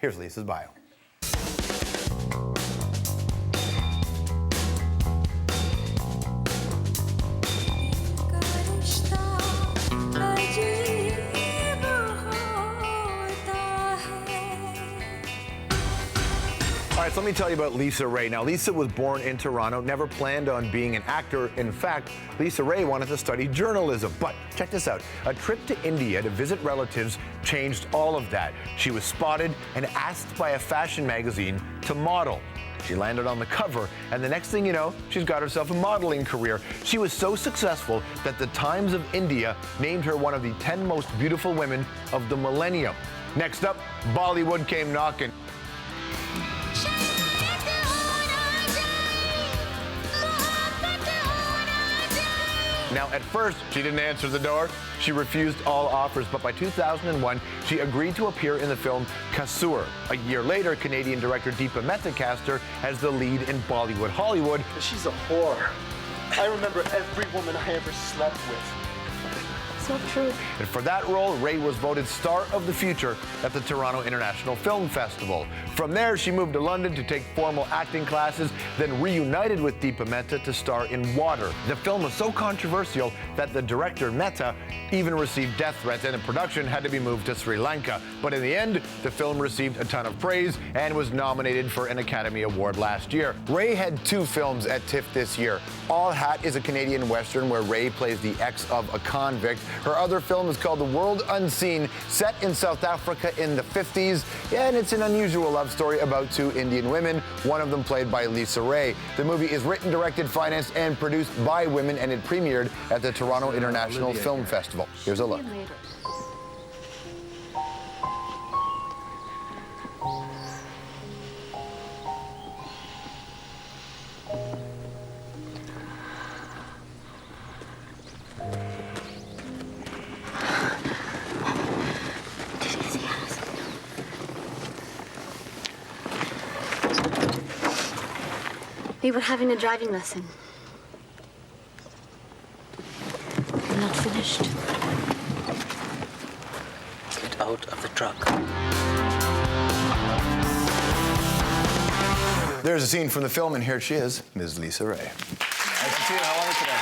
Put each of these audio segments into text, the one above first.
Here's Lisa's bio. All right, so let me tell you about Lisa Ray. Now, Lisa was born in Toronto, never planned on being an actor. In fact, Lisa Ray wanted to study journalism. But check this out. A trip to India to visit relatives changed all of that. She was spotted and asked by a fashion magazine to model. She landed on the cover, and the next thing you know, she's got herself a modeling career. She was so successful that the Times of India named her one of the 10 most beautiful women of the millennium. Next up, Bollywood came knocking. Now, at first, she didn't answer the door. She refused all offers, but by 2001, she agreed to appear in the film Kasur. A year later, Canadian director Deepa Mehta cast her as the lead in Bollywood Hollywood. She's a whore. I remember every woman I ever slept with. So true. And for that role, Ray was voted Star of the Future at the Toronto International Film Festival. From there, she moved to London to take formal acting classes, then reunited with Deepa Mehta to star in Water. The film was so controversial that the director, Mehta, even received death threats, and the production had to be moved to Sri Lanka. But in the end, the film received a ton of praise and was nominated for an Academy Award last year. Ray had 2 films at TIFF this year. All Hat is a Canadian Western where Ray plays the ex of a convict. Her other film is called The World Unseen, set in South Africa in the 50s, and it's an unusual love story about 2 Indian women, one of them played by Lisa Ray. The movie is written, directed, financed, and produced by women, and it premiered at the Toronto International Film Festival. Here's a look. We were having a driving lesson. I'm not finished. Get out of the truck. There's a scene from the film, and here she is, Ms. Lisa Ray. Nice to see you. How are you today?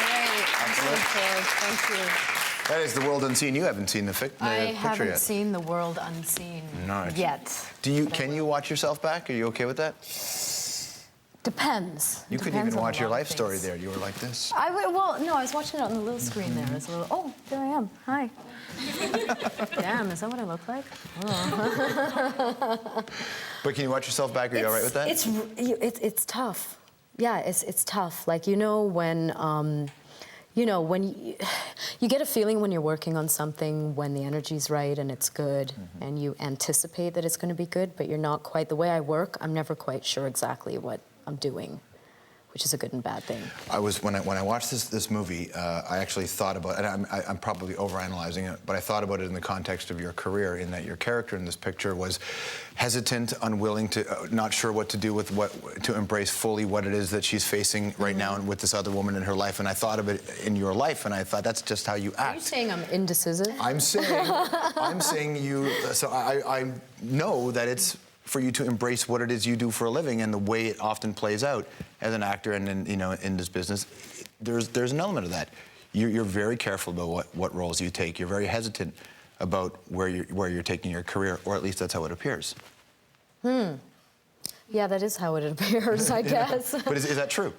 Great. Thank you. That is The World Unseen. You haven't seen the picture I yet. haven't seen The World Unseen yet. Can you watch yourself back? Are you okay with that? Depends. You couldn't even watch your life story there. You were like this. Well, no, I was watching it on the little screen there. It's a little, oh, there I am. Hi. Damn, is that what I look like? Oh. But can you watch yourself back? Are you all right with that? It's tough. Yeah, it's tough. Like, when you get a feeling when you're working on something, when the energy's right and it's good, and you anticipate that it's going to be good, but you're not quite. The way I work, I'm never quite sure exactly what I'm doing, which is a good and bad thing. When I watched this movie, I actually thought about, and I'm probably overanalyzing it, but I thought about it in the context of your career, in that your character in this picture was hesitant, unwilling to, not sure what to do with to embrace fully what it is that she's facing right now and with this other woman in her life. And I thought of it in your life, and I thought that's just how you act. Are you saying I'm indecisive? I'm saying you. So I know that it's for you to embrace what it is you do for a living and the way it often plays out as an actor and in this business. There's an element of that. You're very careful about what roles you take. You're very hesitant about where you're taking your career, or at least that's how it appears. Yeah, that is how it appears, I guess. But is that true?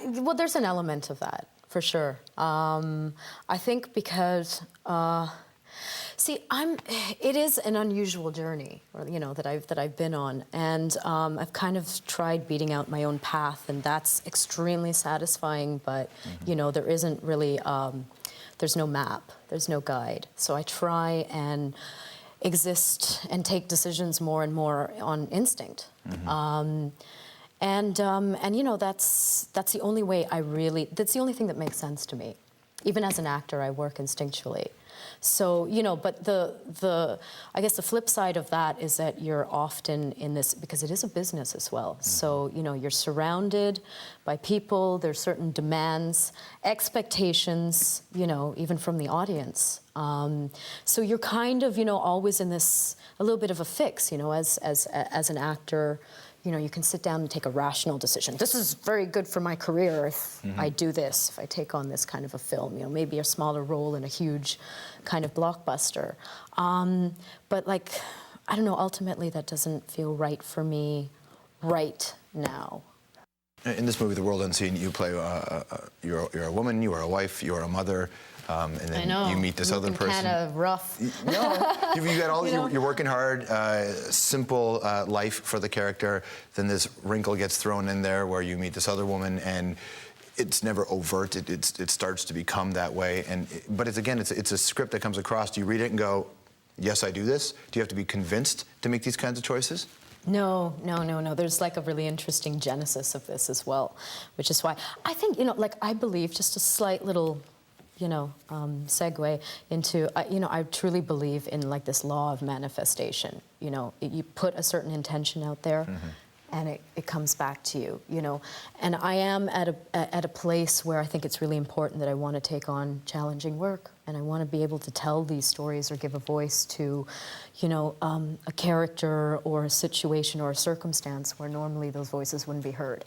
Well, there's an element of that, for sure. I think because, see, it is an unusual journey, that I've been on, and I've kind of tried beating out my own path, and that's extremely satisfying. But there isn't really, there's no map, there's no guide. So I try and exist and take decisions more and more on instinct. And that's the only way that's the only thing that makes sense to me. even as an actor, I work instinctually. So, but I guess the flip side of that is that you're often in this, because it is a business as well. Mm-hmm. So, you're surrounded by people, there's certain demands, expectations, even from the audience. So you're kind of, always in this, a little bit of a fix, as an actor. You can sit down and take a rational decision. This is very good for my career if I do this, if I take on this kind of a film, maybe a smaller role in a huge kind of blockbuster. But I don't know, ultimately that doesn't feel right for me right now. In this movie, The World Unseen, you play, you're a woman, you are a wife, you are a mother, and then you meet this other person. Kind of rough. No, you got all. You're working hard, simple life for the character. Then this wrinkle gets thrown in there where you meet this other woman, and it's never overt. It starts to become that way. But it's a script that comes across. Do you read it and go, yes, I do this? Do you have to be convinced to make these kinds of choices? No. There's a really interesting genesis of this as well, which is why I think, I believe, just a slight little, segue into, I truly believe in this law of manifestation. You put a certain intention out there, and it comes back to you, And I am at a place where I think it's really important that I want to take on challenging work, and I want to be able to tell these stories or give a voice to, a character or a situation or a circumstance where normally those voices wouldn't be heard.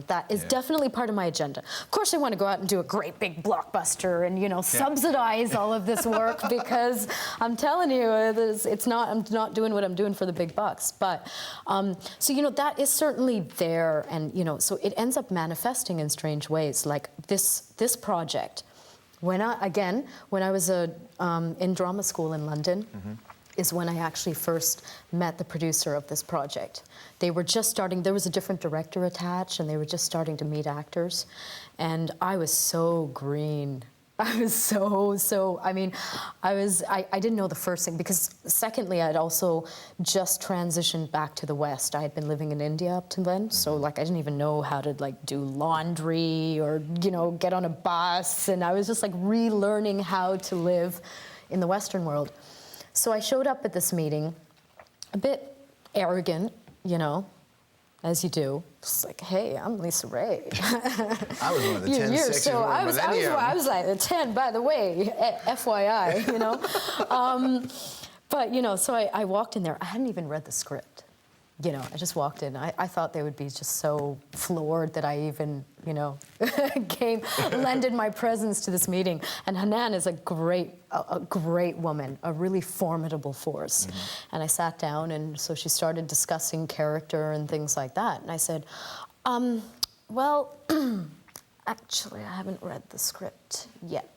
That is definitely part of my agenda. Of course, I want to go out and do a great big blockbuster and, subsidize all of this work because I'm telling you, I'm not doing what I'm doing for the big bucks. But, so, that is certainly there. And, so it ends up manifesting in strange ways. Like this project, when I was in drama school in London, is when I actually first met the producer of this project. They were just starting, there was a different director attached, and they were just starting to meet actors. And I was so green. I was I didn't know the first thing, because secondly, I'd also just transitioned back to the West. I had been living in India up to then, so I didn't even know how to do laundry or, get on a bus. And I was just relearning how to live in the Western world. So I showed up at this meeting, a bit arrogant, as you do. Just hey, I'm Lisa Ray. I was one of the 10 sexy so I was the 10, by the way, FYI, But, so I walked in there. I hadn't even read the script. I just walked in. I thought they would be just so floored that I even, lended my presence to this meeting. And Hanan is a great woman, a really formidable force. And I sat down, and so she started discussing character and things like that. And I said, well, actually, I haven't read the script yet.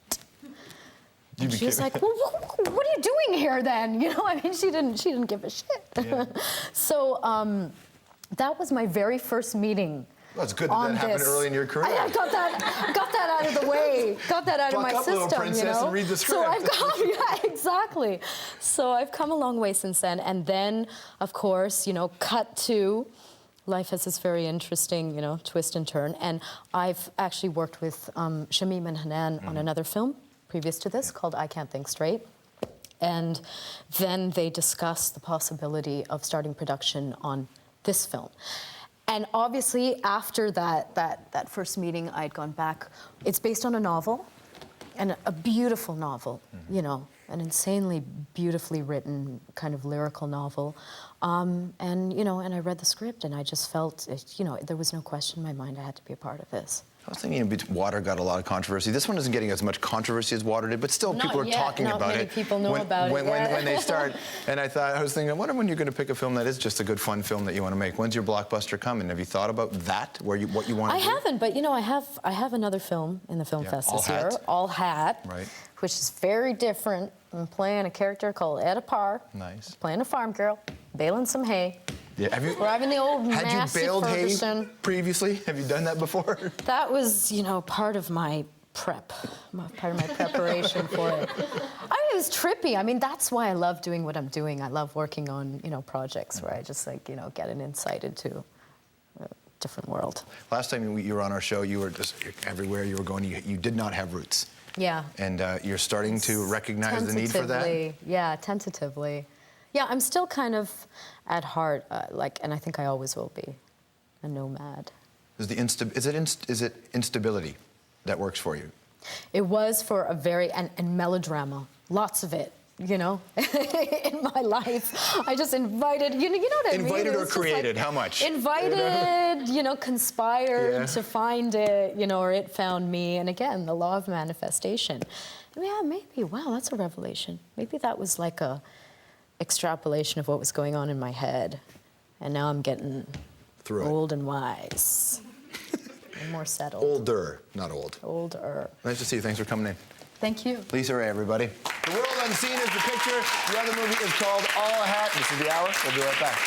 And she was like, well, what are you doing here then? She didn't give a shit. Yeah. So that was my very first meeting. Well, it's good that happened early in your career. I got that out of the way. Got that out of my system. Little princess, and read the script. So exactly. So I've come a long way since then. And then, of course, cut to. Life has this very interesting, twist and turn. And I've actually worked with Shamim and Hanan on another film previous to this called I Can't Think Straight. And then they discussed the possibility of starting production on this film. And obviously, after that first meeting, I'd gone back. It's based on a novel, and a beautiful novel, an insanely beautifully written kind of lyrical novel. And I read the script, and I just felt, there was no question in my mind I had to be a part of this. I was thinking Water got a lot of controversy. This one isn't getting as much controversy as Water did, but still people are talking about it. Not many people know about it. When they start, and I was thinking, I wonder when you're going to pick a film that is just a good, fun film that you want to make. When's your blockbuster coming? Have you thought about that, what you want to do? I haven't, but I have another film in the film fest this year, All Hat, right, which is very different. I'm playing a character called Etta Parr. Nice. Playing a farm girl, baling some hay. Yeah, we're having the old Had Massey you baled hay Ferguson. previously? Have you done that before? That was, part of my prep, part of my preparation for it. It was trippy. That's why I love doing what I'm doing. I love working on, projects where I just get an insight into a different world. Last time you were on our show, you were just everywhere you were going. You did not have roots. Yeah. And you're starting to recognize the need for that? Tentatively, yeah, tentatively. Yeah, I'm still kind of at heart, and I think I always will be, a nomad. Is it instability that works for you? It was for a very, and melodrama, lots of it, you know, in my life. I just invited, you know what I mean? Invited or It's just created, how much? Invited, you know, conspired Yeah. to find it, you know, or it found me. And again, the law of manifestation. Yeah, maybe, wow, that's a revelation. Maybe that was like a extrapolation of what was going on in my head. And now I'm getting Through it. old and wise. And more settled. Older, not old. Older. Nice to see you. Thanks for coming in. Thank you. Lisa Ray, everybody. The World Unseen is the picture. The other movie is called All a Hat. This is The Hour. We'll be right back.